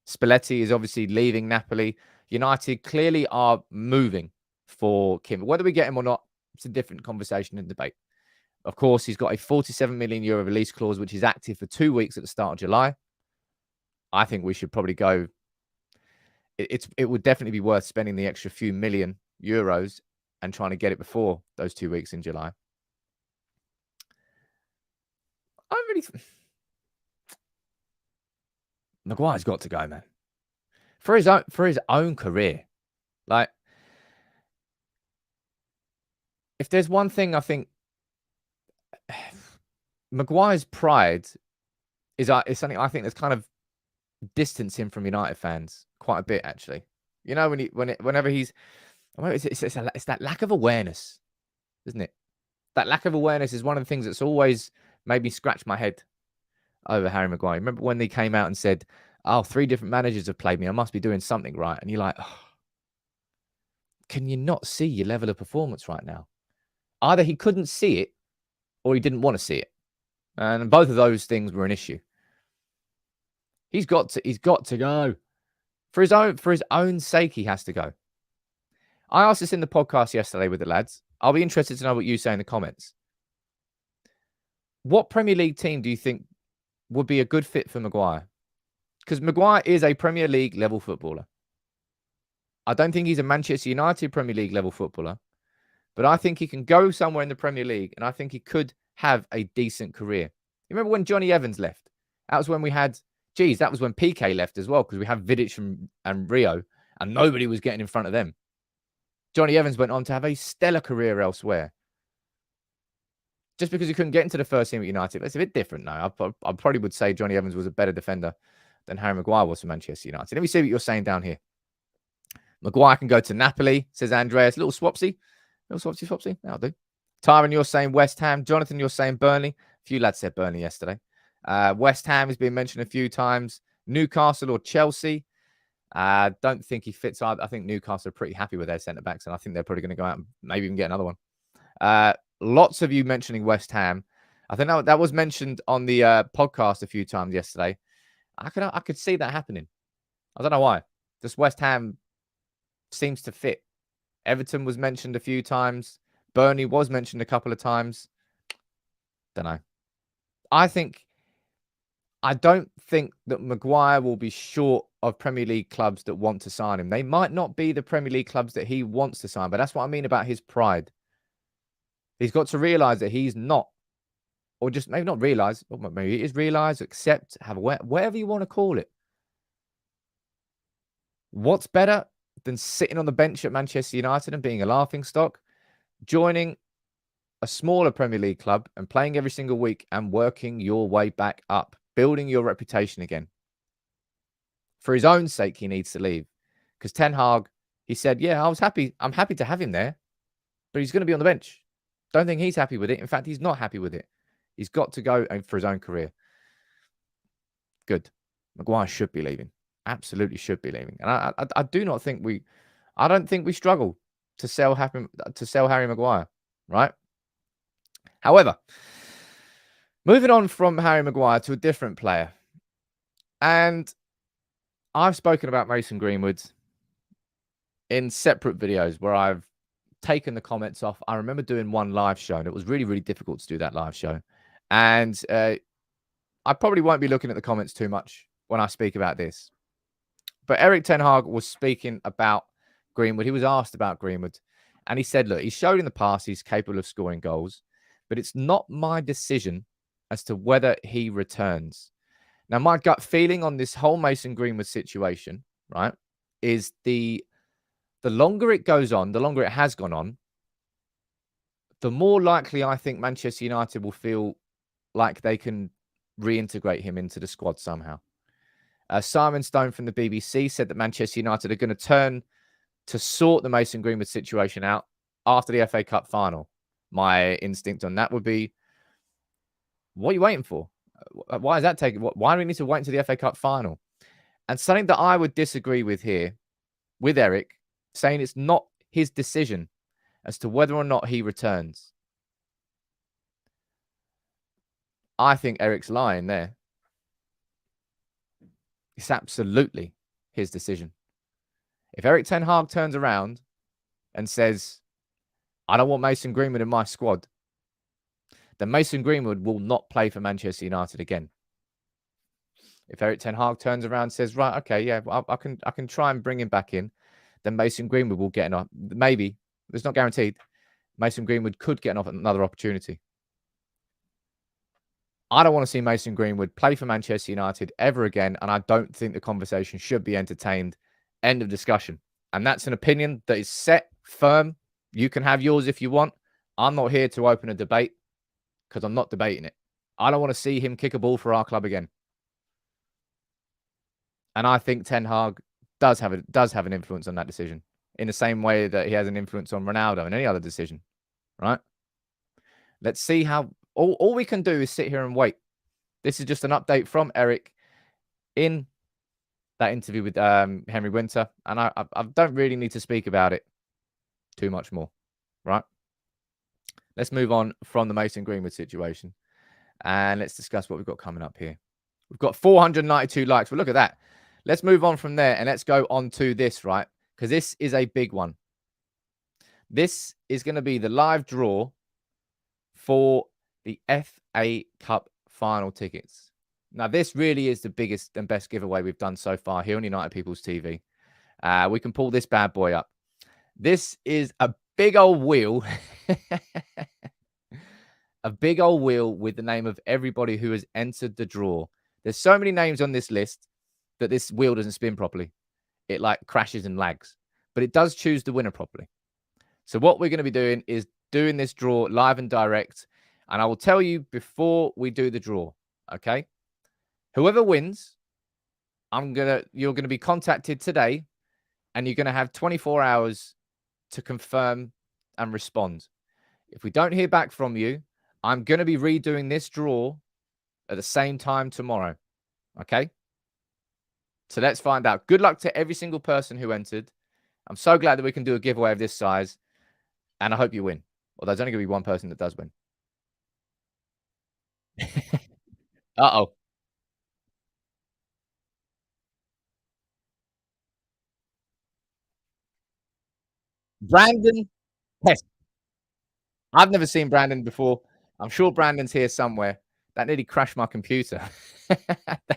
Spalletti is obviously leaving Napoli. United clearly are moving for Kim. Whether we get him or not, it's a different conversation and debate. Of course, he's got a 47 million euro release clause, which is active for 2 weeks at the start of July. I think we should probably go. It would definitely be worth spending the extra few million euros and trying to get it before those 2 weeks in July. Maguire's got to go, man. For his own career. Like, if there's one thing I think Maguire's pride is something I think that's kind of distanced him from United fans quite a bit, actually. You know, whenever he's, it's that lack of awareness, isn't it? That lack of awareness is one of the things that's always made me scratch my head over Harry Maguire. Remember when they came out and said, "Oh, 3 different managers have played me. I must be doing something right." And you're like, oh, can you not see your level of performance right now? Either he couldn't see it or he didn't want to see it. And both of those things were an issue. He's got to go. For his own sake, he has to go. I asked this in the podcast yesterday with the lads. I'll be interested to know what you say in the comments. what Premier League team do you think would be a good fit for Maguire? Because Maguire is a Premier League level footballer. I don't think he's a Manchester United Premier League level footballer, but I think he can go somewhere in the Premier League, and I think he could have a decent career. You remember when Johnny Evans left? That was when we had, that was when PK left as well, because we had Vidic and Rio, and nobody was getting in front of them. Johnny Evans went on to have a stellar career elsewhere. Just because he couldn't get into the first team at United, that's a bit different now. I probably would say Johnny Evans was a better defender than Harry Maguire was for Manchester United. Let me see what you're saying down here. Maguire can go to Napoli, says Andreas. Little swapsy. That'll do. Tyron, you're saying West Ham. Jonathan, you're saying Burnley. A few lads said Burnley yesterday. West Ham has been mentioned a few times. Newcastle or Chelsea. Don't think he fits either. I think Newcastle are pretty happy with their centre-backs, and I think they're probably going to go out and maybe even get another one. Lots of you mentioning West Ham. I think that was mentioned on the podcast a few times yesterday. I could see that happening. I don't know why. Just West Ham seems to fit. Everton was mentioned a few times. Burnley was mentioned a couple of times. Don't know. I don't think that Maguire will be short of Premier League clubs that want to sign him. They might not be the Premier League clubs that he wants to sign, but that's what I mean about his pride. He's got to realise that he's not, or just maybe not realise, or maybe it is realise, accept, have whatever you want to call it. What's better than sitting on the bench at Manchester United and being a laughingstock, joining a smaller Premier League club and playing every single week and working your way back up, building your reputation again? For his own sake, he needs to leave. Because Ten Hag, he said, yeah, I'm happy to have him there, but he's going to be on the bench. Don't think he's happy with it. In fact, he's not happy with it. He's got to go for his own career. Good. Maguire should be leaving. Absolutely should be leaving. And I do not think I don't think we struggle to sell Harry Maguire, right? However, moving on from Harry Maguire to a different player. And I've spoken about Mason Greenwood in separate videos where I've taken the comments off. I remember doing one live show, and it was really, really difficult to do that live show. And I probably won't be looking at the comments too much when I speak about this. But Erik Ten Hag was speaking about Greenwood. He was asked about Greenwood. And he said, look, he showed in the past he's capable of scoring goals, but it's not my decision as to whether he returns. Now, my gut feeling on this whole Mason Greenwood situation, right, is the longer it goes on, the longer it has gone on, the more likely I think Manchester United will feel like they can reintegrate him into the squad somehow. Simon Stone from the BBC said that Manchester United are going to turn to sort the Mason Greenwood situation out after the FA Cup final. My instinct on that would be, what are you waiting for? Why is that taking? Why do we need to wait until the FA Cup final? And something that I would disagree with here, with Erik, saying it's not his decision as to whether or not he returns. I think Erik's lying there. It's absolutely his decision. If Erik Ten Hag turns around and says, I don't want Mason Greenwood in my squad, then Mason Greenwood will not play for Manchester United again. If Erik Ten Hag turns around and says, right, okay, yeah, I can try and bring him back in, then Mason Greenwood will get maybe, it's not guaranteed, Mason Greenwood could get another opportunity. I don't want to see Mason Greenwood play for Manchester United ever again, and I don't think the conversation should be entertained. End of discussion. And that's an opinion that is set, firm. You can have yours if you want. I'm not here to open a debate because I'm not debating it. I don't want to see him kick a ball for our club again. And I think Ten Hag does have an influence on that decision in the same way that he has an influence on Ronaldo and any other decision, right? Let's see how... All we can do is sit here and wait. This is just an update from Erik in that interview with Henry Winter. And I don't really need to speak about it too much more, right? Let's move on from the Mason Greenwood situation. And let's discuss what we've got coming up here. We've got 492 likes. Well, look at that. Let's move on from there and let's go on to this, right? Because this is a big one. This is going to be the live draw for the FA Cup final tickets. Now, this really is the biggest and best giveaway we've done so far here on United People's TV. We can pull this bad boy up. This is a big old wheel. A big old wheel with the name of everybody who has entered the draw. There's so many names on this list that this wheel doesn't spin properly. It like crashes and lags, but it does choose the winner properly. So what we're going to be doing is doing this draw live and direct. And I will tell you before we do the draw, okay? Whoever wins, you're going to be contacted today, and you're going to have 24 hours to confirm and respond. If we don't hear back from you, I'm going to be redoing this draw at the same time tomorrow, okay? So let's find out. Good luck to every single person who entered. I'm so glad that we can do a giveaway of this size, and I hope you win. Well, there's only going to be one person that does win. Uh-oh. Brandon Hess. I've never seen Brandon before. I'm sure Brandon's here somewhere. That nearly crashed my computer.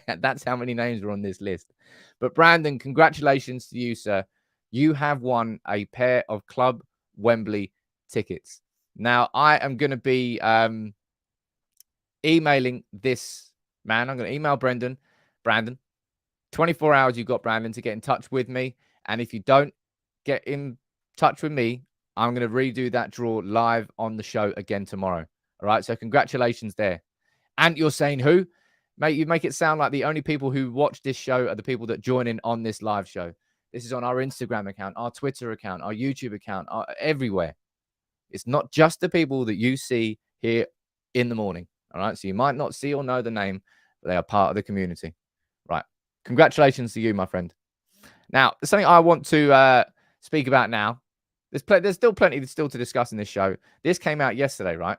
That's how many names are on this list. But Brandon, congratulations to you, sir. You have won a pair of Club Wembley tickets. Now, I am going to be emailing this man. I'm going to email Brandon. 24 hours you've got, Brandon, to get in touch with me. And if you don't get in touch with me, I'm going to redo that draw live on the show again tomorrow. All right. So congratulations there. And you're saying who? Mate, you make it sound like the only people who watch this show are the people that join in on this live show. This is on our Instagram account, our Twitter account, our YouTube account, everywhere. It's not just the people that you see here in the morning. All right. So you might not see or know the name, but they are part of the community. Right. Congratulations to you, my friend. Now, there's something I want to speak about now. There's still plenty to discuss in this show. This came out yesterday, right?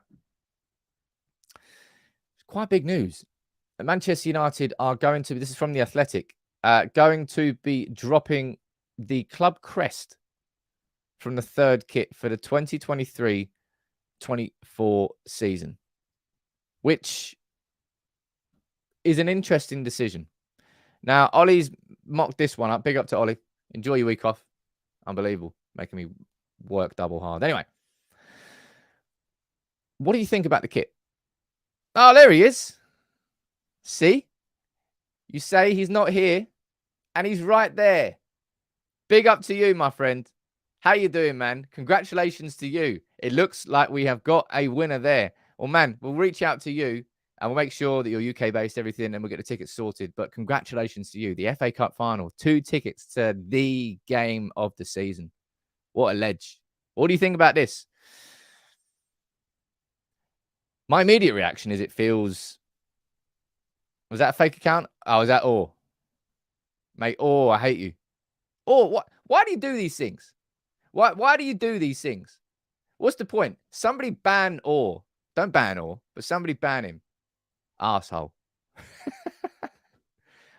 It's quite big news. Manchester United are going to, this is from The Athletic, going to be dropping the club crest from the third kit for the 2023-24 season, which is an interesting decision. Now, Ollie's mocked this one up. Big up to Ollie. Enjoy your week off. Unbelievable. Making me work double hard. Anyway, what do you think about the kit? Oh, there he is. See? You say he's not here, and he's right there. Big up to you, my friend. How you doing, man? Congratulations to you. It looks like we have got a winner there. Well, man, we'll reach out to you, and we'll make sure that you're UK-based, everything, and we'll get the tickets sorted. But congratulations to you. The FA Cup final. 2 tickets to the game of the season. What a ledge. What do you think about this? My immediate reaction is it feels... Was that a fake account? Oh, is that Or? Mate, I hate you. What? Why do you do these things? Why do you do these things? What's the point? Somebody ban Or. Don't ban Or, but somebody ban him. Arsehole.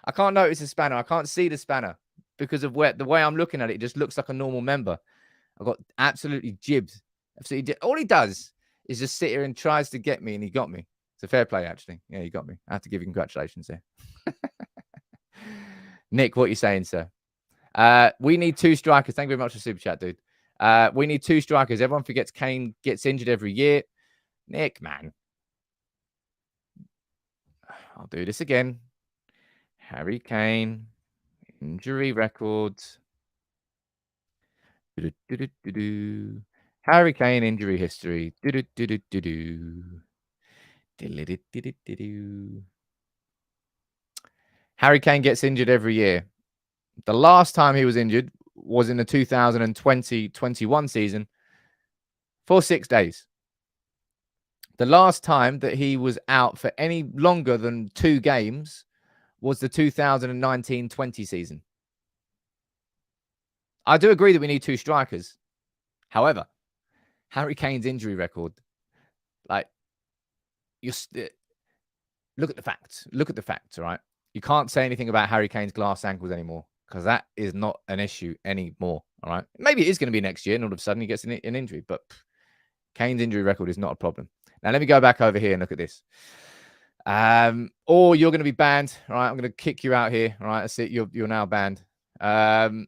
I can't notice the spanner. I can't see the spanner because of the way I'm looking at it. It just looks like a normal member. I got absolutely jibbed. Absolutely. All he does is just sit here and tries to get me, and he got me. It's a fair play, actually. Yeah, you got me. I have to give you congratulations there. Nick, what are you saying, sir? We need 2 strikers. Thank you very much for super chat, dude. We need 2 strikers. Everyone forgets Kane gets injured every year. Nick, man. I'll do this again. Harry Kane, injury records. Harry Kane injury history. Harry Kane gets injured every year. The last time he was injured was in the 2020-21 season for 6 days. The last time that he was out for any longer than 2 games was the 2019-20 season. I do agree that we need 2 strikers. However, Harry Kane's injury record, like, look at the facts. Look at the facts, all right? You can't say anything about Harry Kane's glass ankles anymore because that is not an issue anymore, all right? Maybe it is going to be next year and all of a sudden he gets an injury, but Kane's injury record is not a problem. Now, let me go back over here and look at this. Or you're going to be banned. All right, I'm going to kick you out here. All right, that's it. You're now banned. Kane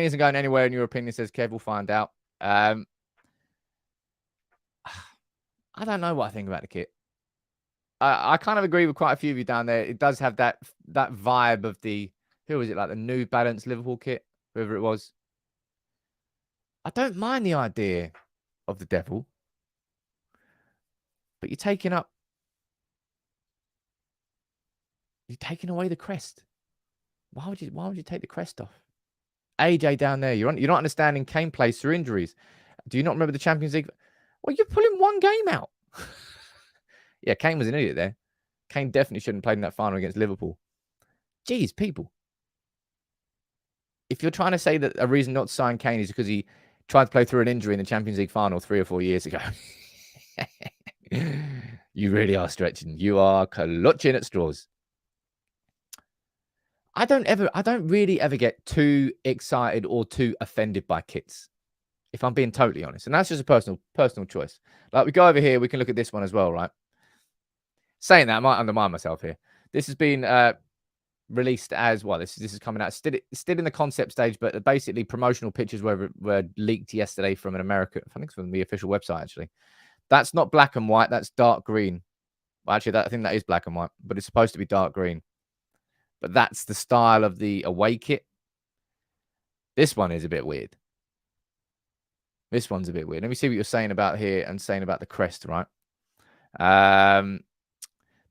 isn't going anywhere in your opinion, says Kev. We'll find out. I don't know what I think about the kit. I kind of agree with quite a few of you down there. It does have that vibe of the, who was it, like the New Balance Liverpool kit, whoever it was. I don't mind the idea of the devil, but you're taking away the crest. Why would you take the crest off? AJ down there, you're not understanding Kane plays through injuries. Do you not remember the Champions League? Well, you're pulling one game out. Yeah, Kane was an idiot there. Kane definitely shouldn't have played in that final against Liverpool. Jeez, people. If you're trying to say that a reason not to sign Kane is because he tried to play through an injury in the Champions League final 3 or 4 years ago, you really are stretching. You are clutching at straws. I don't really ever get too excited or too offended by kits, if I'm being totally honest. And that's just a personal choice. Like, we go over here, we can look at this one as well, right? Saying that, I might undermine myself here. This has been released as well. This is coming out still in the concept stage, but basically promotional pictures were leaked yesterday from an American, I think it's from the official website actually. That's not black and white, that's dark green. Well, actually, I think that is black and white, but it's supposed to be dark green. But that's the style of the away kit. This one is a bit weird. This one's a bit weird. Let me see what you're saying about here and saying about the crest, right?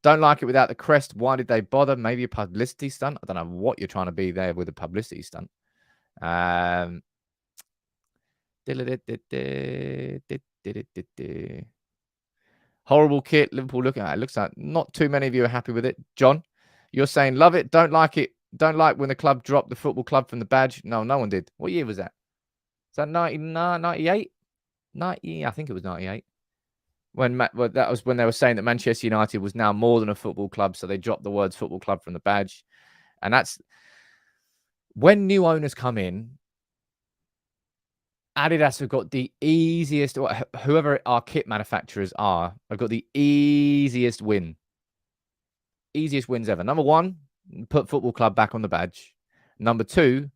Don't like it without the crest. Why did they bother? Maybe a publicity stunt. I don't know what you're trying to be there with a publicity stunt. Horrible kit. Liverpool looking at it. Looks like not too many of you are happy with it. John, you're saying love it. Don't like it. Don't like when the club dropped the football club from the badge. No, no one did. What year was that? Is that 98? 90, I think it was 98. That was when they were saying that Manchester United was now more than a football club, so they dropped the words football club from the badge. And that's when new owners come in. Adidas have got the easiest, or whoever our kit manufacturers are, have got the easiest wins ever. Number one, put football club back on the badge. Number two,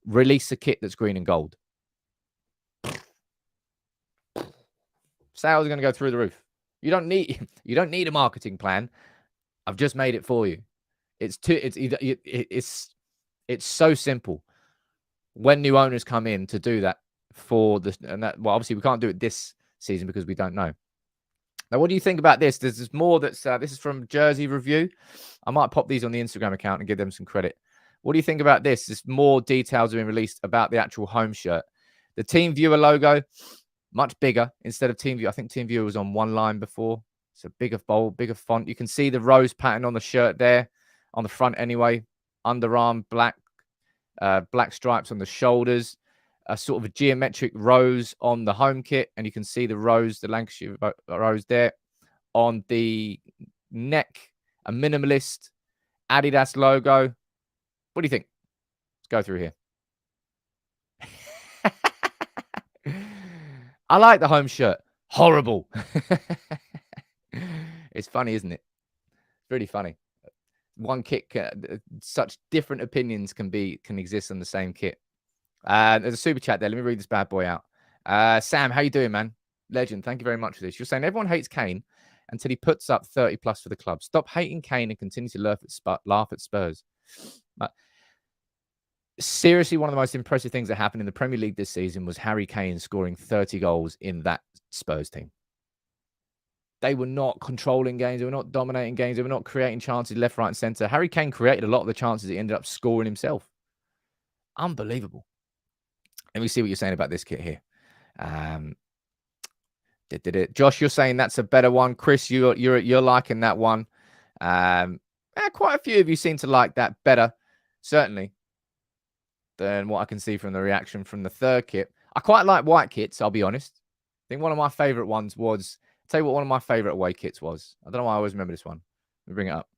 release a kit that's green and gold. Sales are going to go through the roof. You don't need a marketing plan. I've just made it for you. It's so simple. When new owners come in to do that well, obviously we can't do it this season because we don't know. Now, what do you think about this? There's more that's this is from Jersey Review. I might pop these on the Instagram account and give them some credit. What do you think about this? There's more details have been released about the actual home shirt. The Team Viewer logo, much bigger instead of Team Viewer. I think Team Viewer was on one line before. It's a bigger bold, bigger font. You can see the rose pattern on the shirt there, on the front anyway. Underarm, black stripes on the shoulders. A sort of a geometric rose on the home kit. And you can see the rose, the Lancashire rose there. On the neck, a minimalist Adidas logo. What do you think? Let's go through here. I like the home shirt. Horrible. It's funny, isn't it? It's really funny. One kit, such different opinions can exist on the same kit. There's a super chat there. Let me read this bad boy out. Sam, how you doing, man? Legend. Thank you very much for this. You're saying everyone hates Kane until he puts up 30 plus for the club. Stop hating Kane and continue to laugh at Spurs. Seriously, one of the most impressive things that happened in the Premier League this season was Harry Kane scoring 30 goals in that Spurs team. They were not controlling games. They were not dominating games. They were not creating chances left, right, and centre. Harry Kane created a lot of the chances he ended up scoring himself. Unbelievable. Let me see what you're saying about this kit here. Josh, you're saying that's a better one. Chris, you're liking that one. Quite a few of you seem to like that better, certainly, than what I can see from the reaction from the third kit. I quite like white kits, I'll be honest. I think one of my favourite ones was, I'll tell you what one of my favourite away kits was. I don't know why I always remember this one. Let me bring it up.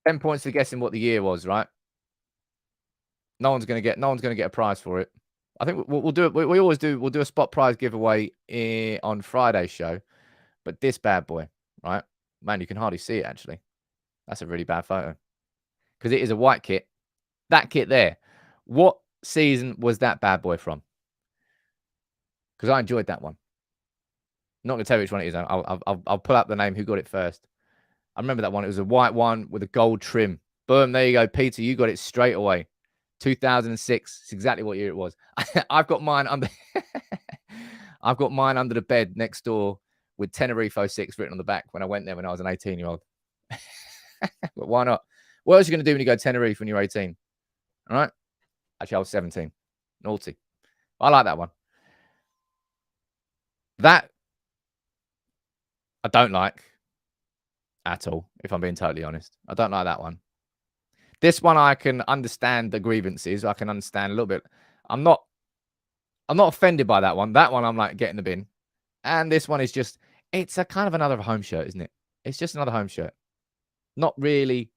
$10 for guessing what the year was, right? No one's gonna get a prize for it. I think we'll do it. We always do. We'll do a spot prize giveaway on Friday's show. But this bad boy, right? Man, you can hardly see it, actually. That's a really bad photo. Because it is a white kit. That kit there. What season was that bad boy from? Because I enjoyed that one. I'm not going to tell you which one it is. I'll pull up the name who got it first. I remember that one. It was a white one with a gold trim. Boom, there you go. Peter, you got it straight away. 2006. It's exactly what year it was. I've got mine under I've got mine under the bed next door with Tenerife 06 written on the back when I went there when I was an 18-year-old. But why not? What else are you going to do when you go to Tenerife when you're 18? All right? Actually, I was 17. Naughty. I like that one. That I don't like at all, if I'm being totally honest. I don't like that one. This one, I can understand the grievances. I can understand a little bit. I'm not offended by that one. That one, I'm like, get in the bin. And this one is just, it's a kind of another home shirt, isn't it? It's just another home shirt. Not really.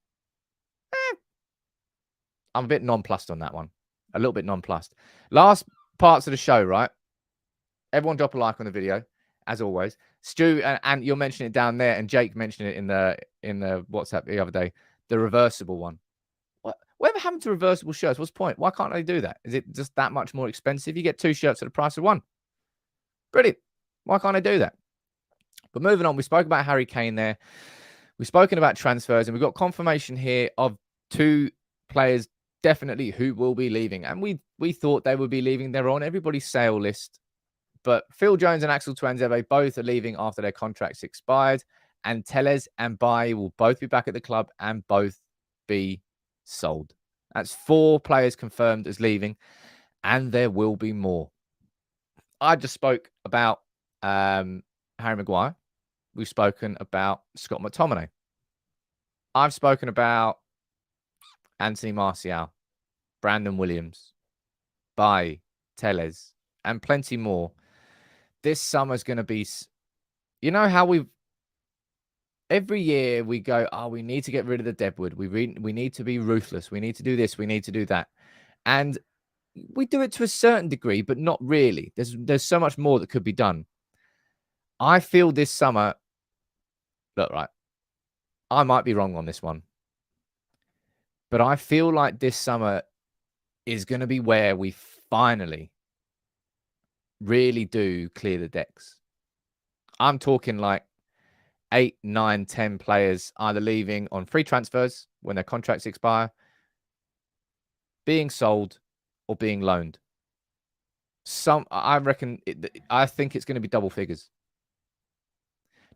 I'm a bit nonplussed on that one. A little bit nonplussed. Last parts of the show, right? Everyone drop a like on the video, as always. Stu, and you'll mention it down there, and Jake mentioned it in the WhatsApp the other day. The reversible one. Whatever happened to reversible shirts? What's the point? Why can't they do that? Is it just that much more expensive? You get 2 shirts at the price of 1. Brilliant. Why can't I do that? But moving on, we spoke about Harry Kane there. We've spoken about transfers, and we've got confirmation here of 2 players definitely who will be leaving. And we thought they would be leaving. They're on everybody's sale list. But Phil Jones and Axel Tuanzebe both are leaving after their contracts expired. And Telles and Bailly will both be back at the club and both be sold. That's 4 players confirmed as leaving, and there will be more. I just spoke about Harry Maguire. We've spoken about Scott McTominay. I've spoken about Anthony Martial, Brandon Williams, Bailly, Telles, and plenty more. This summer's going to be, you know how every year we go, oh, we need to get rid of the deadwood. We need to be ruthless. We need to do this. We need to do that. And we do it to a certain degree, but not really. There's so much more that could be done. I feel this summer, look, right, I might be wrong on this one, but I feel like this summer is going to be where we finally really do clear the decks. I'm talking like 8, 9, 10 players either leaving on free transfers when their contracts expire, being sold, or being loaned. I think it's going to be double figures.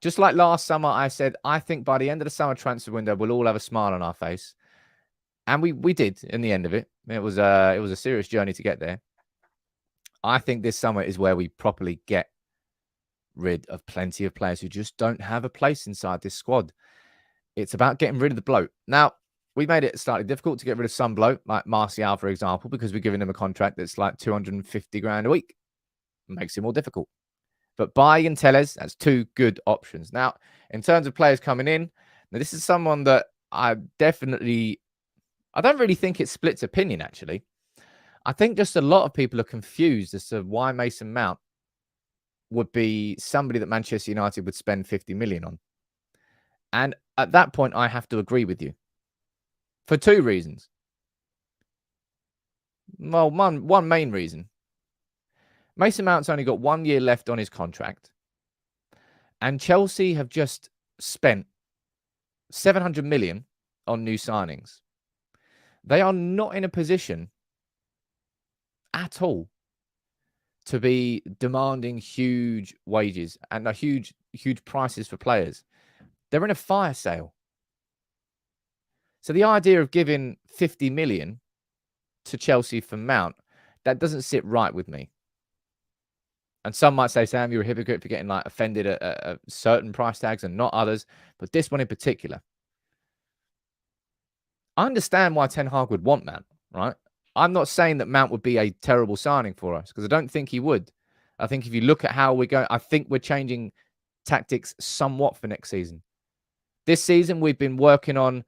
Just like last summer, I said, I think by the end of the summer transfer window, we'll all have a smile on our face. And we did in the end of it. It was a serious journey to get there. I think this summer is where we properly get rid of plenty of players who just don't have a place inside this squad. It's about getting rid of the bloat. Now, we made it slightly difficult to get rid of some bloat, like Martial, for example, because we're giving him a contract that's like 250 grand a week. It makes it more difficult. But Bailly and Telles, that's 2 good options. Now, in terms of players coming in, now this is someone that I don't really think it splits opinion, actually. I think just a lot of people are confused as to why Mason Mount would be somebody that Manchester United would spend 50 million on. And at that point, I have to agree with you. For 2 reasons. Well, one main reason. Mason Mount's only got 1 year left on his contract. And Chelsea have just spent 700 million on new signings. They are not in a position at all to be demanding huge wages and huge prices for players. They're in a fire sale. So the idea of giving 50 million to Chelsea for Mount, that doesn't sit right with me. And some might say, Sam, you're a hypocrite for getting like offended at certain price tags and not others. But this one in particular, I understand why Ten Hag would want Mount, right? I'm not saying that Mount would be a terrible signing for us because I don't think he would. I think if you look at how we're going, I think we're changing tactics somewhat for next season. This season, we've been working on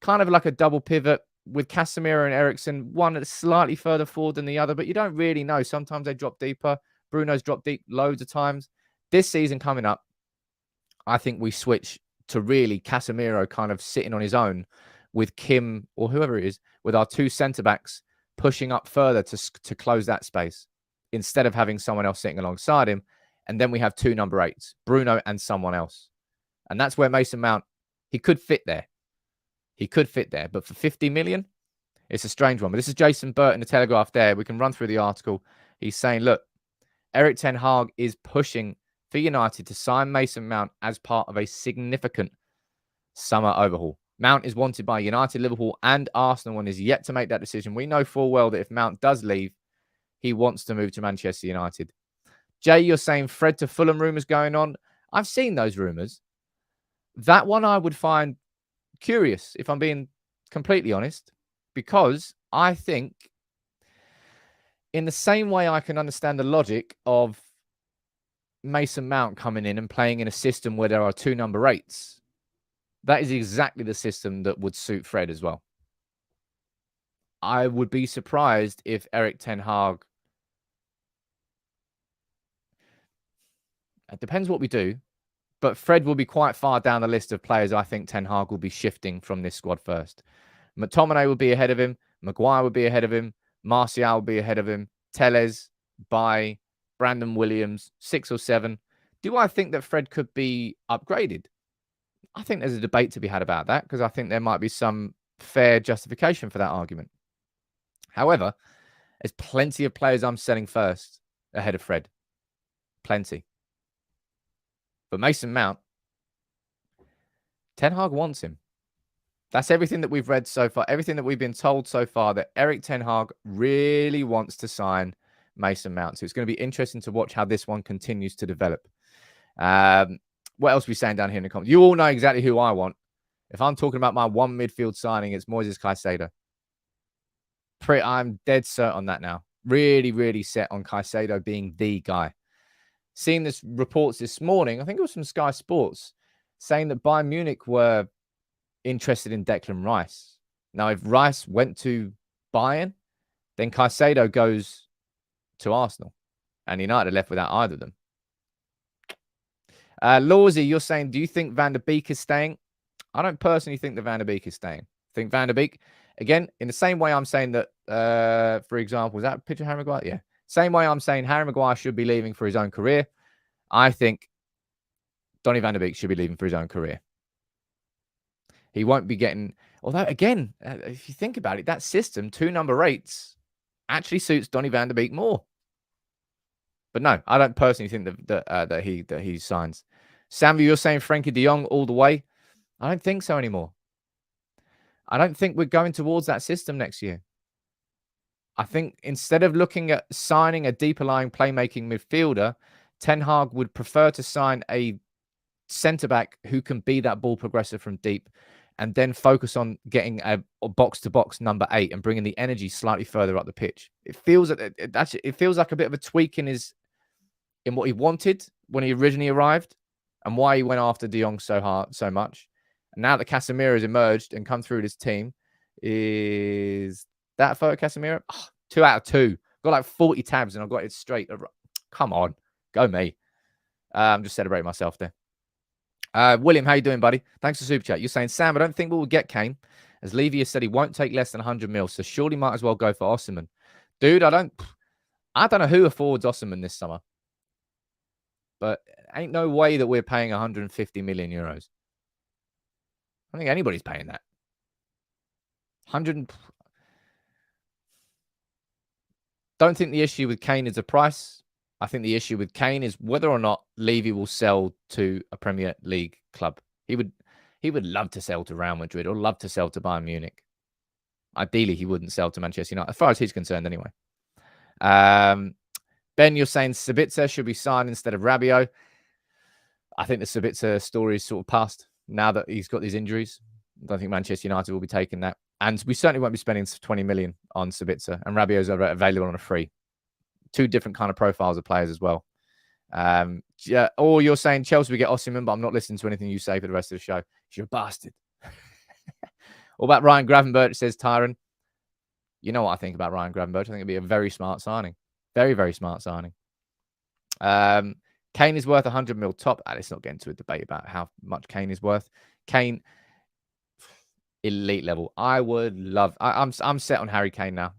kind of like a double pivot, with Casemiro and Eriksen, one that's slightly further forward than the other, but you don't really know. Sometimes they drop deeper. Bruno's dropped deep loads of times. This season coming up, I think we switch to really Casemiro kind of sitting on his own with Kim or whoever it is, with our two centre-backs pushing up further to close that space instead of having someone else sitting alongside him. And then we have two number 8s, Bruno and someone else. And that's where Mason Mount, he could fit there. He could fit there. But for 50 million, it's a strange one. But this is Jason Burt in the Telegraph there. We can run through the article. He's saying, look, Erik ten Hag is pushing for United to sign Mason Mount as part of a significant summer overhaul. Mount is wanted by United, Liverpool, and Arsenal and is yet to make that decision. We know full well that if Mount does leave, he wants to move to Manchester United. Jay, you're saying Fred to Fulham rumours going on. I've seen those rumours. That one I would find curious, if I'm being completely honest, because I think in the same way I can understand the logic of Mason Mount coming in and playing in a system where there are two number 8s, that is exactly the system that would suit Fred as well. I would be surprised if Erik ten Hag, it depends what we do, but Fred will be quite far down the list of players I think Ten Hag will be shifting from this squad first. McTominay will be ahead of him. Maguire will be ahead of him. Martial will be ahead of him. Telles, Bailly, Brandon Williams, 6 or 7. Do I think that Fred could be upgraded? I think there's a debate to be had about that because I think there might be some fair justification for that argument. However, there's plenty of players I'm selling first ahead of Fred. Plenty. But Mason Mount, Ten Hag wants him. That's everything that we've read so far, everything that we've been told so far, that Erik ten Hag really wants to sign Mason Mount. So it's going to be interesting to watch how this one continues to develop. What else are we saying down here in the comments? You all know exactly who I want. If I'm talking about my one midfield signing, it's Moises Caicedo. I'm dead set on that now. Really, really set on Caicedo being the guy. Seeing this reports this morning, I think it was from Sky Sports, saying that Bayern Munich were interested in Declan Rice. Now, if Rice went to Bayern, then Caicedo goes to Arsenal. And United are left without either of them. Lawsy, you're saying, do you think Van der Beek is staying? I don't personally think that Van der Beek is staying. I think Van der Beek, again, in the same way I'm saying that, for example, is that a picture of Harry Maguire? Yeah. Same way I'm saying Harry Maguire should be leaving for his own career. I think Donny van der Beek should be leaving for his own career. He won't be getting... Although, again, if you think about it, that system, two number 8s, actually suits Donny van der Beek more. But no, I don't personally think that he signs. Samuel, you're saying Frankie de Jong all the way? I don't think so anymore. I don't think we're going towards that system next year. I think instead of looking at signing a deeper lying playmaking midfielder, Ten Hag would prefer to sign a centre-back who can be that ball progressor from deep and then focus on getting a box-to-box number 8 and bringing the energy slightly further up the pitch. It feels like a bit of a tweak in what he wanted when he originally arrived and why he went after de Jong so much. And now that Casemiro has emerged and come through this team, is that photo Casemiro? Oh, 2 out of 2. Got like 40 tabs and I've got it straight. Come on. Go me. I'm just celebrating myself there. William, how you doing, buddy? Thanks for Super Chat. You're saying, Sam, I don't think we will get Kane. As Levy has said, he won't take less than 100 mil, so surely might as well go for Osimhen. Dude, I don't know who affords Osimhen this summer. But ain't no way that we're paying 150 million euros. I don't think anybody's paying that. 100. Don't think the issue with Kane is a price. I think the issue with Kane is whether or not Levy will sell to a Premier League club. He would love to sell to Real Madrid or love to sell to Bayern Munich. Ideally, he wouldn't sell to Manchester United, as far as he's concerned anyway. Ben, you're saying Sabitzer should be signed instead of Rabiot. I think the Sabitzer story is sort of past now that he's got these injuries. I don't think Manchester United will be taking that. And we certainly won't be spending 20 million on Sabitzer. And Rabiot's available on a free. Two different kind of profiles of players as well. Yeah, or you're saying Chelsea will get Osimhen, but I'm not listening to anything you say for the rest of the show. You're a bastard. What about Ryan Gravenberch, says Tyron? You know what I think about Ryan Gravenberch. I think it'd be a very smart signing. Very, very smart signing. Kane is worth 100 mil top. Let's not get into a debate about how much Kane is worth. Kane, elite level. I would love. I'm set on Harry Kane now.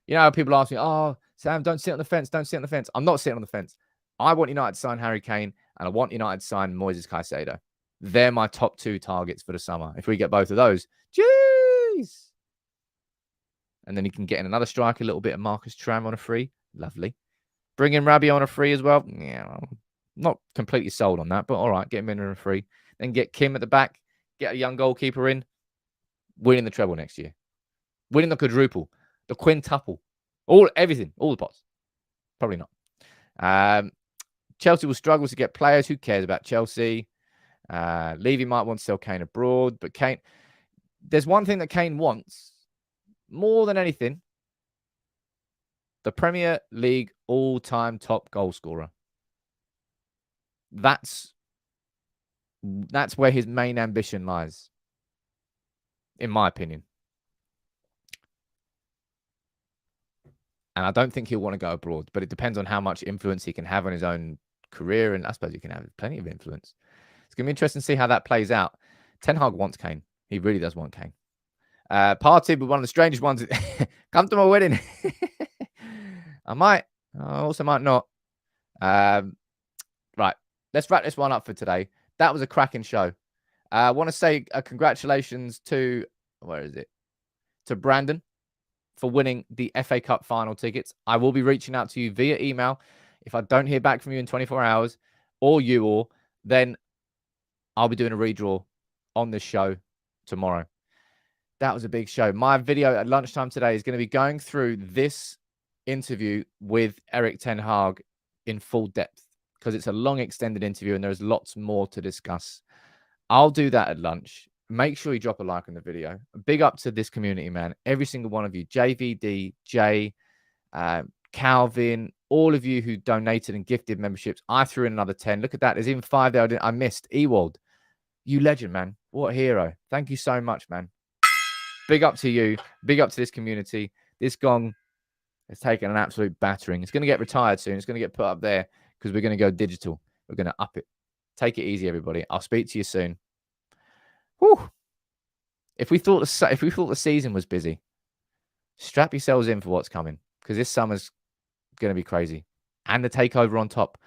You know, people ask me, "Oh, Sam, don't sit on the fence. Don't sit on the fence." I'm not sitting on the fence. I want United to sign Harry Kane, and I want United to sign Moises Caicedo. They're my top 2 targets for the summer. If we get both of those, jeez. And then he can get in another striker, a little bit of Marcus Thuram on a free. Lovely. Bring in Rabiot on a free as well. Yeah, not completely sold on that, but all right, get him in on a free. Then get Kim at the back, get a young goalkeeper in, winning the treble next year. Winning the quadruple, the quintuple, everything, all the pots. Probably not. Chelsea will struggle to get players. Who cares about Chelsea? Levy might want to sell Kane abroad, but Kane, there's one thing that Kane wants more than anything: the Premier League all-time top goal scorer. That's where his main ambition lies, in my opinion. And I don't think he'll want to go abroad, but it depends on how much influence he can have on his own career. And I suppose he can have plenty of influence. It's going to be interesting to see how that plays out. Ten Hag wants Kane. He really does want Kane. Party, but one of the strangest ones. Come to my wedding. I might. I also might not. Right. Let's wrap this one up for today. That was a cracking show. I want to say congratulations to, where is it? To Brandon for winning the FA Cup final tickets. I will be reaching out to you via email. If I don't hear back from you in 24 hours, or you all, then I'll be doing a redraw on this show tomorrow. That was a big show. My video at lunchtime today is going to be going through this interview with Erik ten Hag in full depth, because it's a long extended interview and there's lots more to discuss. I'll do that at lunch. Make sure you drop a like on the video. Big up to this community, man. Every single one of you. JVD, Jay, Calvin, all of you who donated and gifted memberships. I threw in another 10. Look at that. There's even 5 there I missed. Ewald, you legend, man. What a hero. Thank you so much, man. Big up to you. Big up to this community. This gong has taken an absolute battering. It's going to get retired soon. It's going to get put up there because we're going to go digital. We're going to up it. Take it easy, everybody. I'll speak to you soon. Whew. If we thought the season was busy, strap yourselves in for what's coming, because this summer's going to be crazy. And the takeover on top.